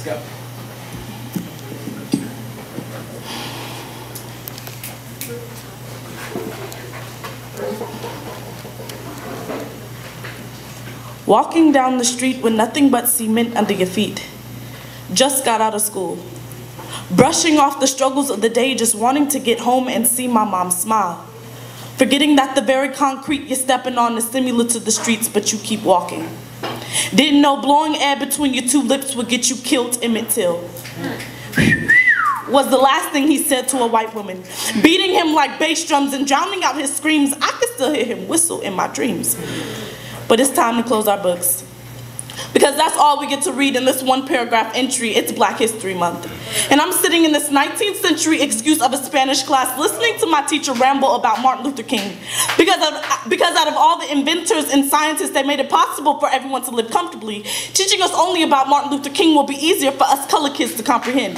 go. Walking down the street with nothing but cement under your feet. Just got out of school. Brushing off the struggles of the day, just wanting to get home and see my mom smile. Forgetting that the very concrete you're stepping on is similar to the streets, but you keep walking. Didn't know blowing air between your two lips would get you killed, Emmett Till. Was the last thing he said to a white woman. Beating him like bass drums and drowning out his screams, I could still hear him whistle in my dreams. But it's time to close our books. Because that's all we get to read in this one paragraph entry. It's Black History Month. And I'm sitting in this 19th century excuse of a Spanish class listening to my teacher ramble about Martin Luther King. Because out of all the inventors and scientists that made it possible for everyone to live comfortably, teaching us only about Martin Luther King will be easier for us color kids to comprehend.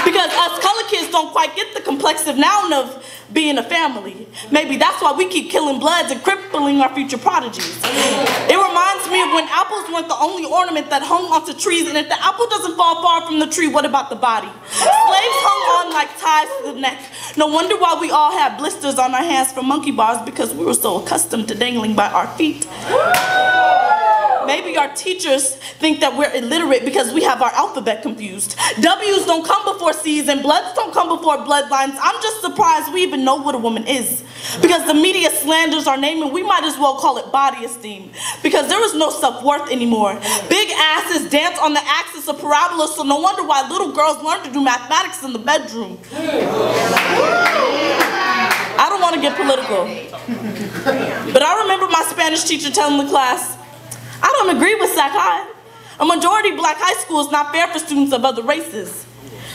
Because us color kids don't quite get the complexive noun of being a family. Maybe that's why we keep killing bloods and crippling our future prodigies. It reminds me of when apples weren't the only ornament that hung onto trees, and if the apple doesn't fall far from the tree, what about the body? Slaves hung on like ties to the neck. No wonder why we all had blisters on our hands from monkey bars, because we were so accustomed to dangling by our feet. Maybe our teachers think that we're illiterate because we have our alphabet confused. W's don't come before C's and bloods don't come before bloodlines. I'm just surprised we even know what a woman is. Because the media slanders our name and we might as well call it body esteem. Because there is no self-worth anymore. Big asses dance on the axis of parabola, so no wonder why little girls learn to do mathematics in the bedroom. I don't want to get political. But I remember my Spanish teacher telling the class, I don't agree with Sac High. A majority black high school is not fair for students of other races.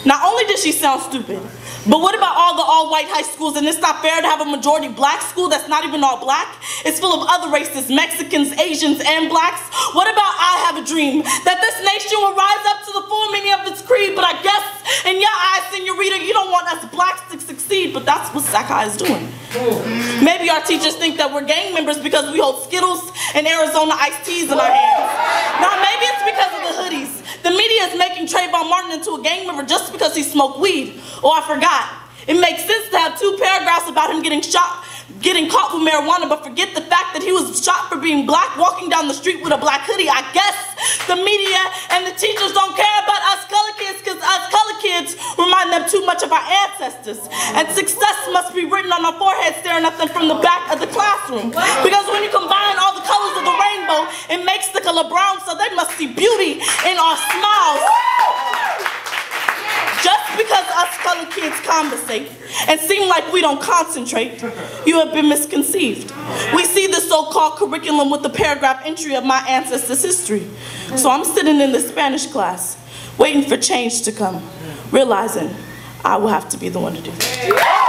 Not only did she sound stupid, but what about all the all-white high schools, and it's not fair to have a majority black school that's not even all black? It's full of other races, Mexicans, Asians, and blacks. What about I have a dream that this nation will rise up to the full meaning of its creed, but I guess in your eyes, senorita, you don't want us blacks to succeed, but that's what Sac High is doing. Maybe our teachers think that we're gang members because we hold Skittles and Arizona iced teas in our hands. Now maybe it's because of the hoodies. The media is making Trayvon Martin into a gang member just because he smoked weed. Oh, I forgot. It makes sense to have 2 paragraphs about him getting caught with marijuana, but forget the fact that he was shot for being black, walking down the street with a black hoodie. I guess the media and the teachers don't care about us color kids because us color kids remind them too much of our ancestors. And success must be written on our foreheads, staring at them from the back of the classroom. Because when you combine all the colors of the rainbow, it makes the color brown, so they must see beauty in our smiles. Just because us colored kids conversate and seem like we don't concentrate, you have been misconceived. We see the so-called curriculum with the paragraph entry of my ancestors' history. So I'm sitting in the Spanish class, waiting for change to come, realizing I will have to be the one to do it.